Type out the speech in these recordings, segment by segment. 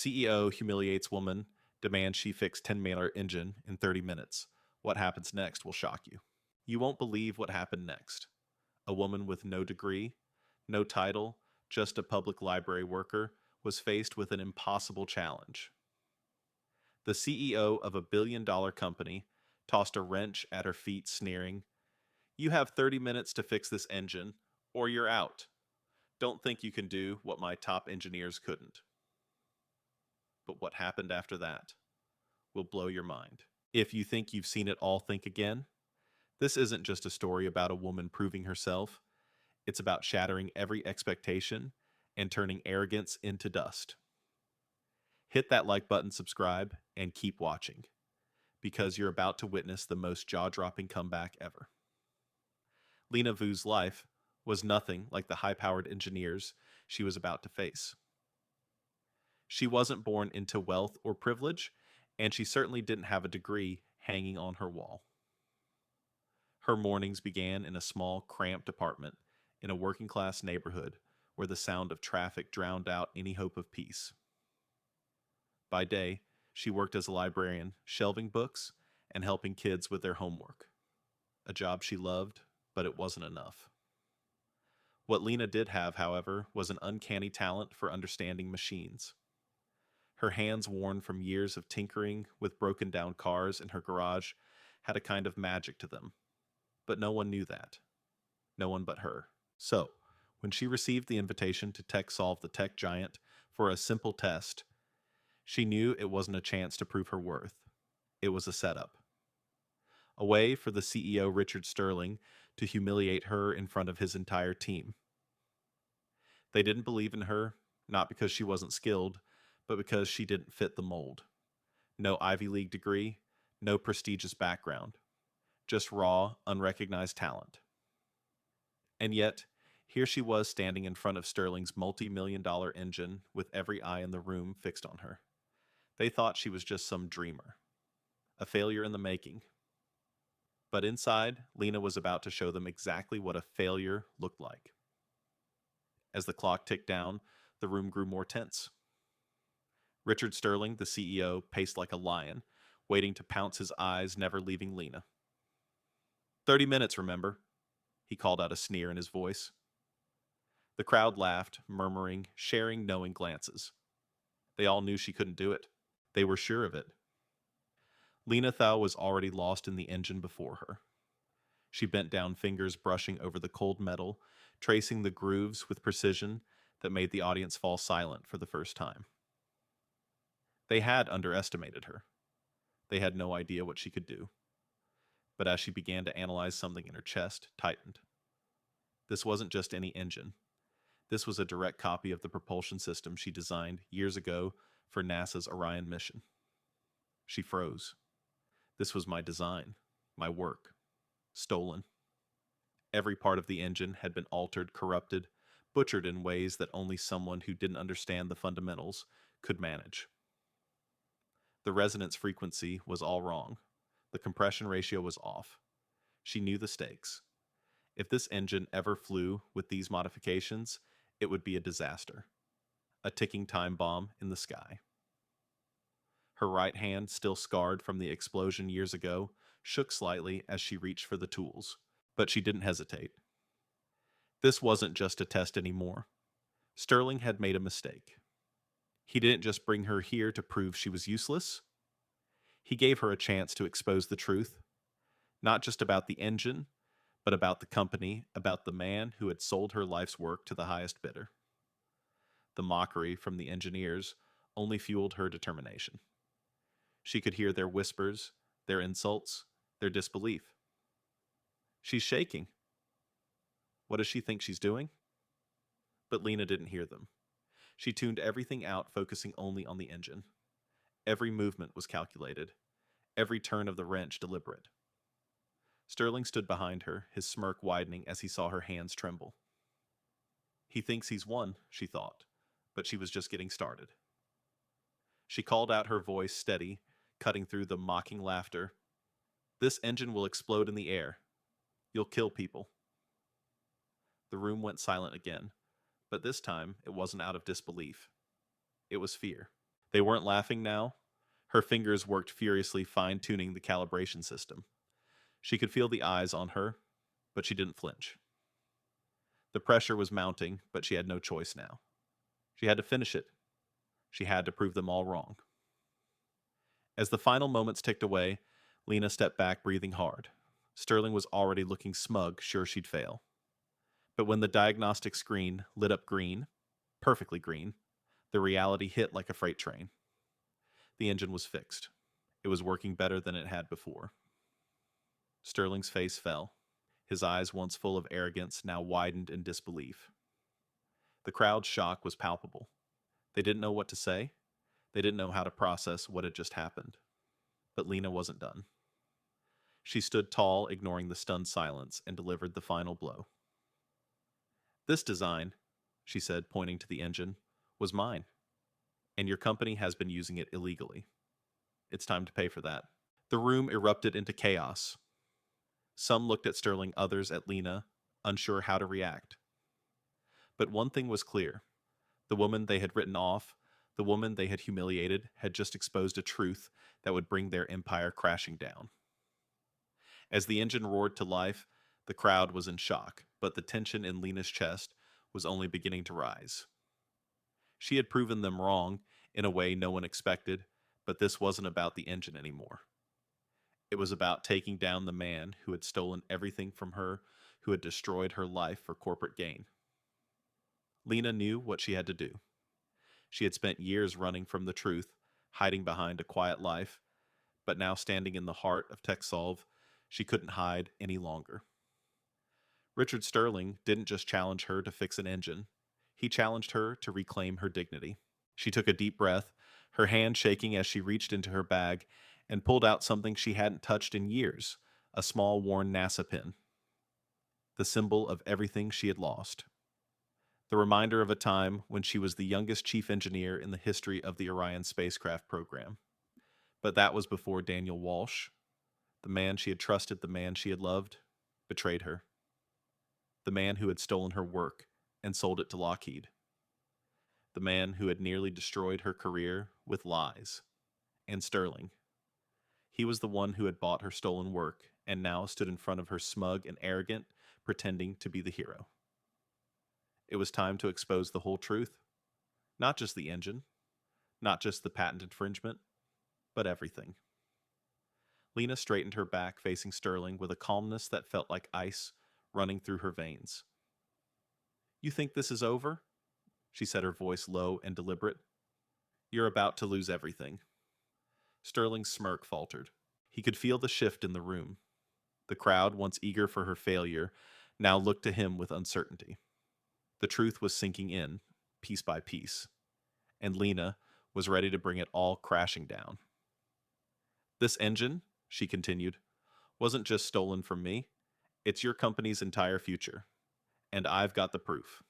CEO humiliates woman, demands she fix 10-mailer engine in 30 minutes. What happens next will shock you. You won't believe what happened next. A woman with no degree, no title, just a public library worker, was faced with an impossible challenge. The CEO of a billion-dollar company tossed a wrench at her feet, sneering, "You have 30 minutes to fix this engine, or you're out. Don't think you can do what my top engineers couldn't." But what happened after that will blow your mind. If you think you've seen it all, think again. This isn't just a story about a woman proving herself. It's about shattering every expectation and turning arrogance into dust. Hit that like button, subscribe, and keep watching, because you're about to witness the most jaw-dropping comeback ever. Lena Vu's life was nothing like the high-powered engineers she was about to face. She wasn't born into wealth or privilege, and she certainly didn't have a degree hanging on her wall. Her mornings began in a small, cramped apartment in a working-class neighborhood where the sound of traffic drowned out any hope of peace. By day, she worked as a librarian, shelving books and helping kids with their homework. A job she loved, but it wasn't enough. What Lena did have, however, was an uncanny talent for understanding machines. Her hands, worn from years of tinkering with broken-down cars in her garage, had a kind of magic to them. But no one knew that. No one but her. So, when she received the invitation to tech solve the tech giant for a simple test, she knew it wasn't a chance to prove her worth. It was a setup. A way for the CEO, Richard Sterling, to humiliate her in front of his entire team. They didn't believe in her, not because she wasn't skilled, but because she didn't fit the mold. No Ivy League degree, no prestigious background. Just raw, unrecognized talent. And yet, here she was standing in front of Sterling's multi-million-dollar engine with every eye in the room fixed on her. They thought she was just some dreamer. A failure in the making. But inside, Lena was about to show them exactly what a failure looked like. As the clock ticked down, the room grew more tense. Richard Sterling, the CEO, paced like a lion, waiting to pounce, his eyes never leaving Lena. 30 minutes, remember? He called out, a sneer in his voice. The crowd laughed, murmuring, sharing knowing glances. They all knew she couldn't do it. They were sure of it. Lena Thau was already lost in the engine before her. She bent down, fingers brushing over the cold metal, tracing the grooves with precision that made the audience fall silent for the first time. They had underestimated her. They had no idea what she could do. But as she began to analyze, something in her chest tightened. This wasn't just any engine. This was a direct copy of the propulsion system she designed years ago for NASA's Orion mission. She froze. This was my design, my work, stolen. Every part of the engine had been altered, corrupted, butchered in ways that only someone who didn't understand the fundamentals could manage. The resonance frequency was all wrong. The compression ratio was off. She knew the stakes. If this engine ever flew with these modifications, it would be a disaster. A ticking time bomb in the sky. Her right hand, still scarred from the explosion years ago, shook slightly as she reached for the tools. But she didn't hesitate. This wasn't just a test anymore. Sterling had made a mistake. He didn't just bring her here to prove she was useless. He gave her a chance to expose the truth, not just about the engine, but about the company, about the man who had sold her life's work to the highest bidder. The mockery from the engineers only fueled her determination. She could hear their whispers, their insults, their disbelief. She's shaking. What does she think she's doing? But Lena didn't hear them. She tuned everything out, focusing only on the engine. Every movement was calculated, every turn of the wrench deliberate. Sterling stood behind her, his smirk widening as he saw her hands tremble. He thinks he's won, she thought, but she was just getting started. She called out, her voice steady, cutting through the mocking laughter. "This engine will explode in the air. You'll kill people." The room went silent again, but this time it wasn't out of disbelief. It was fear. They weren't laughing now. Her fingers worked furiously, fine-tuning the calibration system. She could feel the eyes on her, but she didn't flinch. The pressure was mounting, but she had no choice now. She had to finish it. She had to prove them all wrong. As the final moments ticked away, Lena stepped back, breathing hard. Sterling was already looking smug, sure she'd fail. But when the diagnostic screen lit up green, perfectly green, the reality hit like a freight train. The engine was fixed. It was working better than it had before. Sterling's face fell. His eyes, once full of arrogance, now widened in disbelief. The crowd's shock was palpable. They didn't know what to say. They didn't know how to process what had just happened. But Lena wasn't done. She stood tall, ignoring the stunned silence, and delivered the final blow. "This design," she said, pointing to the engine, "was mine. And your company has been using it illegally. It's time to pay for that." The room erupted into chaos. Some looked at Sterling, others at Lena, unsure how to react. But one thing was clear. The woman they had written off, the woman they had humiliated, had just exposed a truth that would bring their empire crashing down. As the engine roared to life, the crowd was in shock, but the tension in Lena's chest was only beginning to rise. She had proven them wrong in a way no one expected, but this wasn't about the engine anymore. It was about taking down the man who had stolen everything from her, who had destroyed her life for corporate gain. Lena knew what she had to do. She had spent years running from the truth, hiding behind a quiet life, but now standing in the heart of TechSolve, she couldn't hide any longer. Richard Sterling didn't just challenge her to fix an engine. He challenged her to reclaim her dignity. She took a deep breath, her hand shaking as she reached into her bag and pulled out something she hadn't touched in years, a small worn NASA pin. The symbol of everything she had lost. The reminder of a time when she was the youngest chief engineer in the history of the Orion spacecraft program. But that was before Daniel Walsh, the man she had trusted, the man she had loved, betrayed her. The man who had stolen her work and sold it to Lockheed. The man who had nearly destroyed her career with lies. And Sterling. He was the one who had bought her stolen work and now stood in front of her smug and arrogant, pretending to be the hero. It was time to expose the whole truth. Not just the engine, not just the patent infringement, but everything. Lena straightened her back, facing Sterling with a calmness that felt like ice running through her veins. "You think this is over?" she said, her voice low and deliberate. "You're about to lose everything." Sterling's smirk faltered. He could feel the shift in the room. The crowd, once eager for her failure, now looked to him with uncertainty. The truth was sinking in, piece by piece, and Lena was ready to bring it all crashing down. "This engine," she continued, "wasn't just stolen from me. It's your company's entire future, and I've got the proof."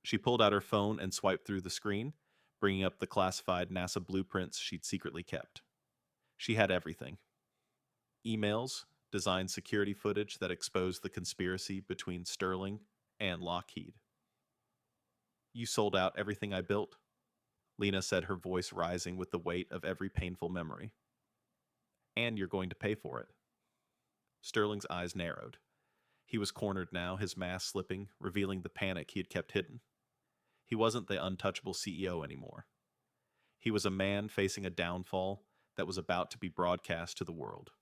She pulled out her phone and swiped through the screen, bringing up the classified NASA blueprints she'd secretly kept. She had everything. Emails, designed security footage that exposed the conspiracy between Sterling and Lockheed. "You sold out everything I built," Lena said, her voice rising with the weight of every painful memory. "And you're going to pay for it." Sterling's eyes narrowed. He was cornered now, his mask slipping, revealing the panic he had kept hidden. He wasn't the untouchable CEO anymore. He was a man facing a downfall that was about to be broadcast to the world.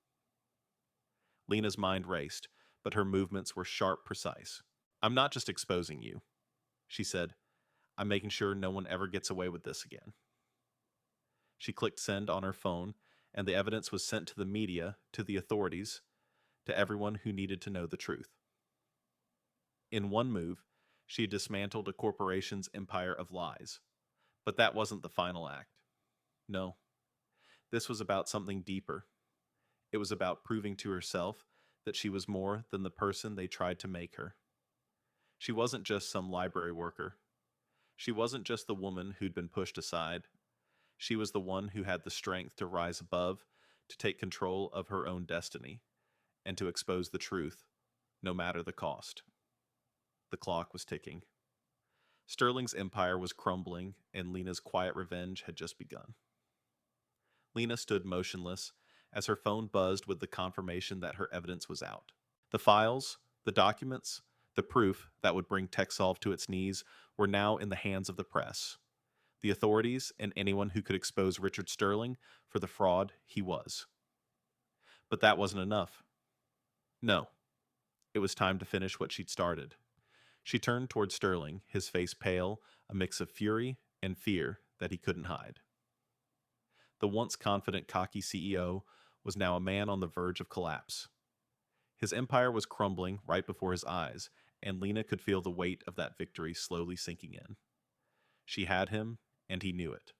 Lena's mind raced, but her movements were sharp, precise. "I'm not just exposing you," she said. "I'm making sure no one ever gets away with this again." She clicked send on her phone, and the evidence was sent to the media, to the authorities, to everyone who needed to know the truth. In one move, she dismantled a corporation's empire of lies. But that wasn't the final act. No. This was about something deeper. It was about proving to herself that she was more than the person they tried to make her. She wasn't just some library worker. She wasn't just the woman who'd been pushed aside. She was the one who had the strength to rise above, to take control of her own destiny, and to expose the truth, no matter the cost. The clock was ticking. Sterling's empire was crumbling, and Lena's quiet revenge had just begun. Lena stood motionless as her phone buzzed with the confirmation that her evidence was out. The files, the documents, the proof that would bring TechSolve to its knees were now in the hands of the press, the authorities, and anyone who could expose Richard Sterling for the fraud he was. But that wasn't enough. No, it was time to finish what she'd started. She turned toward Sterling, his face pale, a mix of fury and fear that he couldn't hide. The once confident, cocky CEO was now a man on the verge of collapse. His empire was crumbling right before his eyes, and Lena could feel the weight of that victory slowly sinking in. She had him, and he knew it.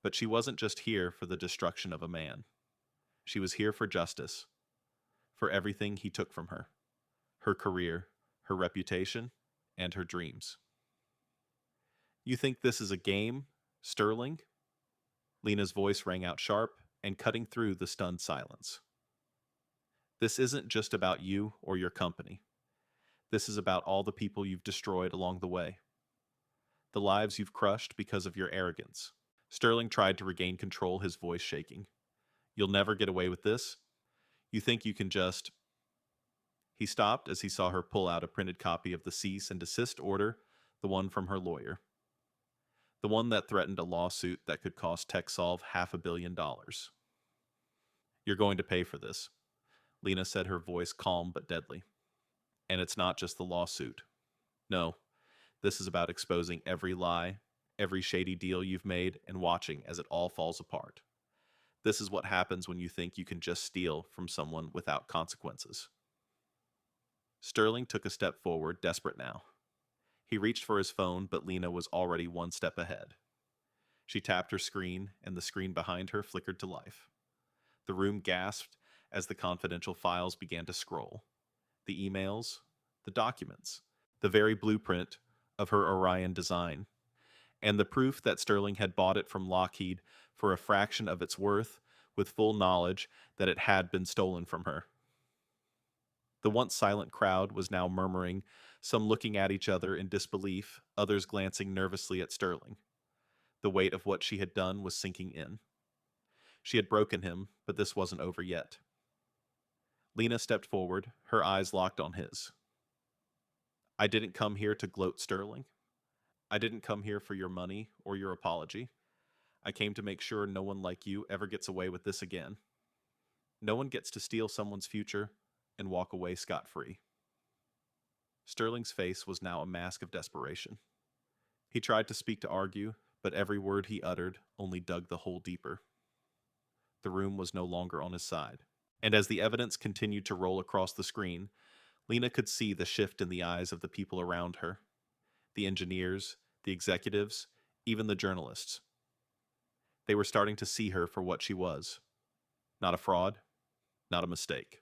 But she wasn't just here for the destruction of a man. She was here for justice, for everything he took from her, her career, her reputation, and her dreams. You think this is a game, Sterling? Lena's voice rang out sharp and cutting through the stunned silence. This isn't just about you or your company. This is about all the people you've destroyed along the way. The lives you've crushed because of your arrogance. Sterling tried to regain control, his voice shaking. You'll never get away with this? You think you can just... He stopped as he saw her pull out a printed copy of the cease and desist order, the one from her lawyer. The one that threatened a lawsuit that could cost TechSolve $500 million. You're going to pay for this, Lena said, her voice calm but deadly. And it's not just the lawsuit. No, this is about exposing every lie, every shady deal you've made, and watching as it all falls apart. This is what happens when you think you can just steal from someone without consequences. Sterling took a step forward, desperate now. He reached for his phone, but Lena was already one step ahead. She tapped her screen, and the screen behind her flickered to life. The room gasped as the confidential files began to scroll. The emails, the documents, the very blueprint of her Orion design, and the proof that Sterling had bought it from Lockheed for a fraction of its worth, with full knowledge that it had been stolen from her. The once silent crowd was now murmuring, some looking at each other in disbelief, others glancing nervously at Sterling. The weight of what she had done was sinking in. She had broken him, but this wasn't over yet. Lena stepped forward, her eyes locked on his. I didn't come here to gloat, Sterling. I didn't come here for your money or your apology. I came to make sure no one like you ever gets away with this again. No one gets to steal someone's future and walk away scot-free. Sterling's face was now a mask of desperation. He tried to speak to argue, but every word he uttered only dug the hole deeper. The room was no longer on his side, and as the evidence continued to roll across the screen, Lena could see the shift in the eyes of the people around her. The engineers, the executives, even the journalists. They were starting to see her for what she was. Not a fraud, not a mistake,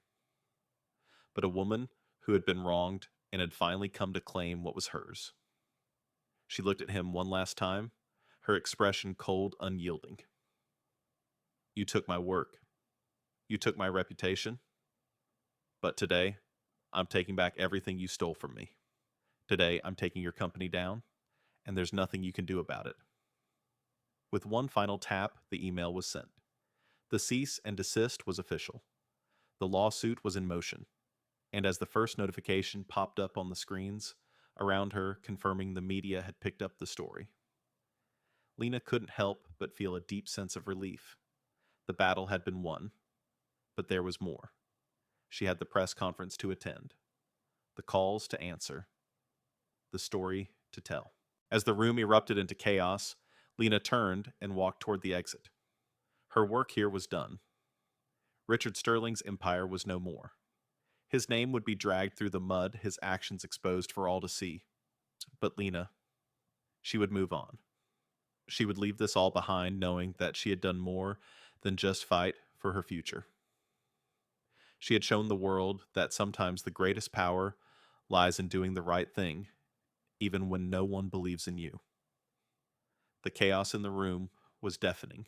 but a woman who had been wronged and had finally come to claim what was hers. She looked at him one last time, her expression cold, unyielding. You took my work. You took my reputation. But today, I'm taking back everything you stole from me. Today, I'm taking your company down, and there's nothing you can do about it. With one final tap, the email was sent. The cease and desist was official. The lawsuit was in motion, and as the first notification popped up on the screens around her confirming the media had picked up the story, Lena couldn't help but feel a deep sense of relief. The battle had been won, but there was more. She had the press conference to attend, the calls to answer, the story to tell. As the room erupted into chaos, Lena turned and walked toward the exit. Her work here was done. Richard Sterling's empire was no more. His name would be dragged through the mud, his actions exposed for all to see. But Lena, she would move on. She would leave this all behind, knowing that she had done more than just fight for her future. She had shown the world that sometimes the greatest power lies in doing the right thing, even when no one believes in you. The chaos in the room was deafening.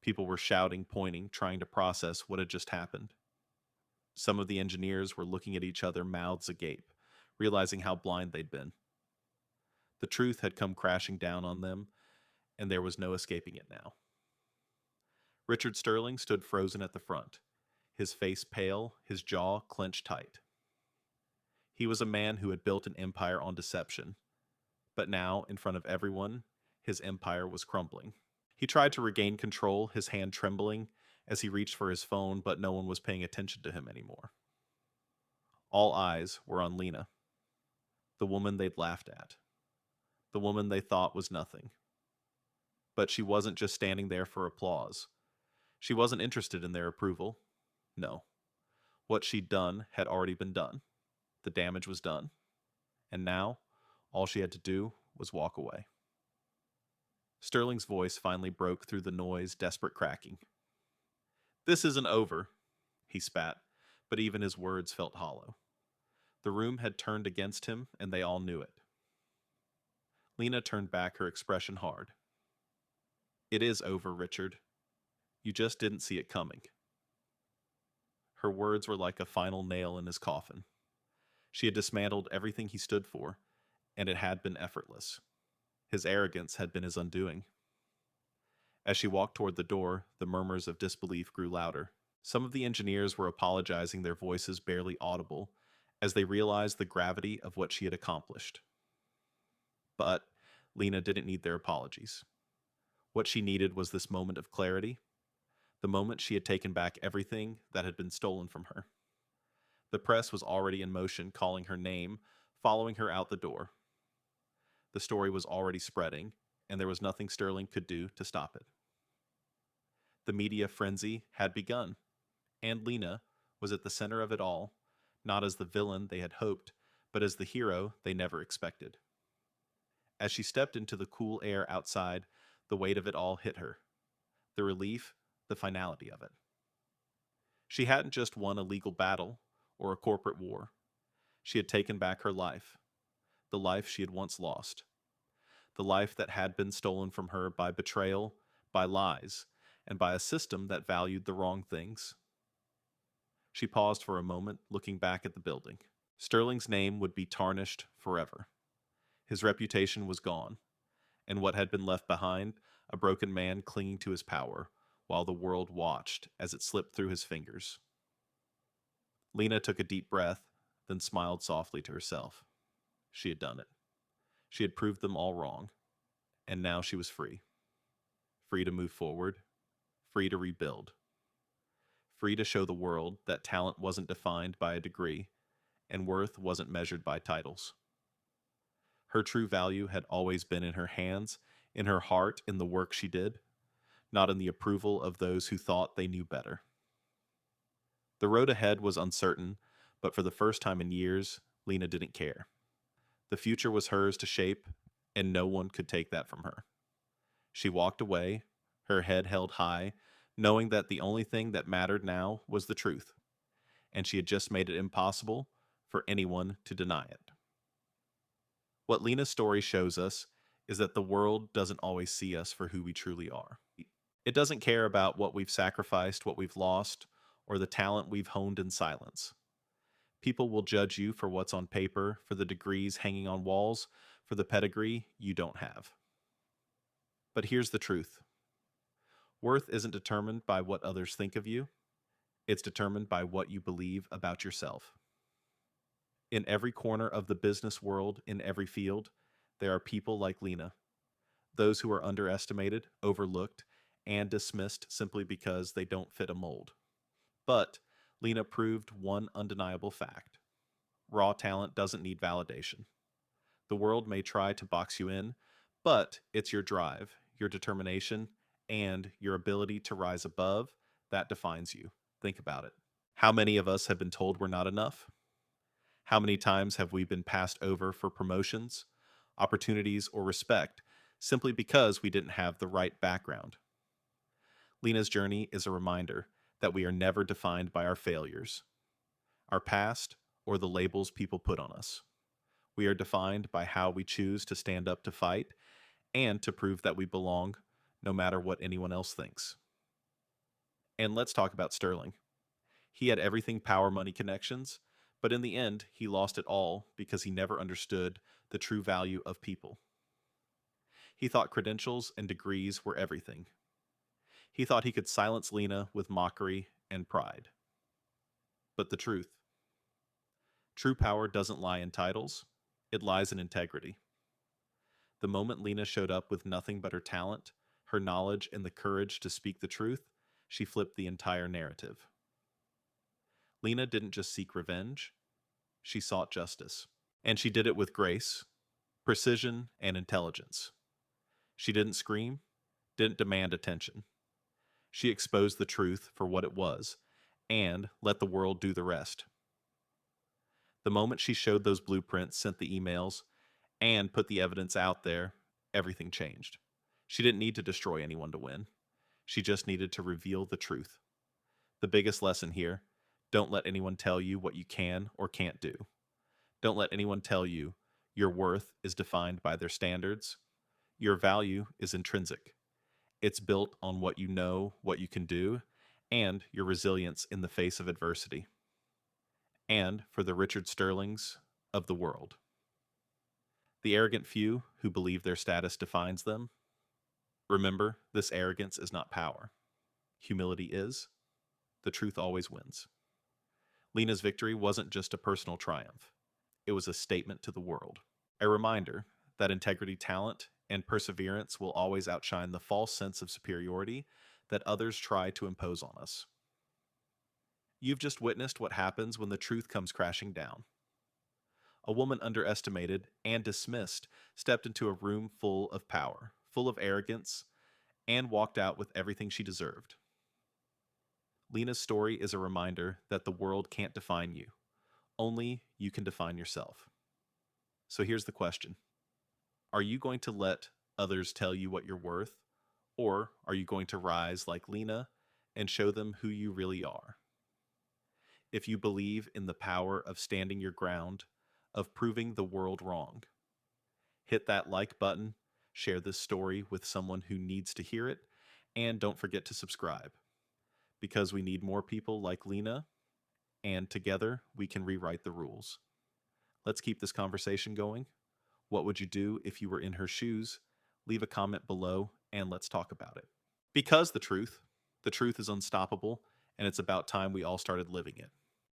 People were shouting, pointing, trying to process what had just happened. Some of the engineers were looking at each other, mouths agape, realizing how blind they'd been. The truth had come crashing down on them, and there was no escaping it now. Richard Sterling stood frozen at the front, his face pale, his jaw clenched tight. He was a man who had built an empire on deception, but now, in front of everyone, his empire was crumbling. He tried to regain control, his hand trembling as he reached for his phone, but no one was paying attention to him anymore. All eyes were on Lena, the woman they'd laughed at, the woman they thought was nothing. But she wasn't just standing there for applause. She wasn't interested in their approval. No. What she'd done had already been done. The damage was done. And now, all she had to do was walk away. Sterling's voice finally broke through the noise, desperate cracking. "This isn't over," he spat, but even his words felt hollow. The room had turned against him, and they all knew it. Lena turned back, her expression hard. "It is over, Richard. You just didn't see it coming." Her words were like a final nail in his coffin. She had dismantled everything he stood for, and it had been effortless. His arrogance had been his undoing. As she walked toward the door, the murmurs of disbelief grew louder. Some of the engineers were apologizing, their voices barely audible, as they realized the gravity of what she had accomplished. But Lena didn't need their apologies. What she needed was this moment of clarity, the moment she had taken back everything that had been stolen from her. The press was already in motion, calling her name, following her out the door. The story was already spreading, and there was nothing Sterling could do to stop it. The media frenzy had begun, and Lena was at the center of it all, not as the villain they had hoped, but as the hero they never expected. As she stepped into the cool air outside, the weight of it all hit her. The relief, the finality of it. She hadn't just won a legal battle or a corporate war. She had taken back her life, the life she had once lost, the life that had been stolen from her by betrayal, by lies, and by a system that valued the wrong things. She paused for a moment, looking back at the building. Sterling's name would be tarnished forever. His reputation was gone, and what had been left behind, a broken man clinging to his power, while the world watched as it slipped through his fingers. Lena took a deep breath, then smiled softly to herself. She had done it. She had proved them all wrong, and now she was free. Free to move forward, free to rebuild, free to show the world that talent wasn't defined by a degree, and worth wasn't measured by titles. Her true value had always been in her hands, in her heart, in the work she did, not in the approval of those who thought they knew better. The road ahead was uncertain, but for the first time in years, Lena didn't care. The future was hers to shape, and no one could take that from her. She walked away, her head held high, knowing that the only thing that mattered now was the truth, and she had just made it impossible for anyone to deny it. What Lena's story shows us is that the world doesn't always see us for who we truly are. It doesn't care about what we've sacrificed, what we've lost, or the talent we've honed in silence. People will judge you for what's on paper, for the degrees hanging on walls, for the pedigree you don't have. But here's the truth. Worth isn't determined by what others think of you. It's determined by what you believe about yourself. In every corner of the business world, in every field, there are people like Lena. Those who are underestimated, overlooked, and dismissed simply because they don't fit a mold. But Lena proved one undeniable fact. Raw talent doesn't need validation. The world may try to box you in, but it's your drive, your determination, and your ability to rise above that defines you. Think about it. How many of us have been told we're not enough? How many times have we been passed over for promotions, opportunities, or respect simply because we didn't have the right background? Lena's journey is a reminder that we are never defined by our failures, our past, or the labels people put on us. We are defined by how we choose to stand up to fight and to prove that we belong, no matter what anyone else thinks. And let's talk about Sterling. He had everything power, money, connections, but in the end, he lost it all because he never understood the true value of people. He thought credentials and degrees were everything. He thought he could silence Lena with mockery and pride. But the truth, true power doesn't lie in titles, it lies in integrity. The moment Lena showed up with nothing but her talent, her knowledge, and the courage to speak the truth, she flipped the entire narrative. Lena didn't just seek revenge, she sought justice. And she did it with grace, precision, and intelligence. She didn't scream, didn't demand attention. She exposed the truth for what it was, and let the world do the rest. The moment she showed those blueprints, sent the emails, and put the evidence out there, everything changed. She didn't need to destroy anyone to win. She just needed to reveal the truth. The biggest lesson here, don't let anyone tell you what you can or can't do. Don't let anyone tell you your worth is defined by their standards. Your value is intrinsic. It's built on what you know, what you can do, and your resilience in the face of adversity. And for the Richard Sterlings of the world, the arrogant few who believe their status defines them, remember, this arrogance is not power. Humility is. The truth always wins. Lena's victory wasn't just a personal triumph. It was a statement to the world. A reminder that integrity, talent, and perseverance will always outshine the false sense of superiority that others try to impose on us. You've just witnessed what happens when the truth comes crashing down. A woman underestimated and dismissed stepped into a room full of power, full of arrogance, and walked out with everything she deserved. Lena's story is a reminder that the world can't define you. Only you can define yourself. So here's the question. Are you going to let others tell you what you're worth, or are you going to rise like Lena and show them who you really are? If you believe in the power of standing your ground, of proving the world wrong, hit that like button, share this story with someone who needs to hear it, and don't forget to subscribe, because we need more people like Lena, and together we can rewrite the rules. Let's keep this conversation going. What would you do if you were in her shoes? Leave a comment below and let's talk about it. Because the truth is unstoppable, and it's about time we all started living it.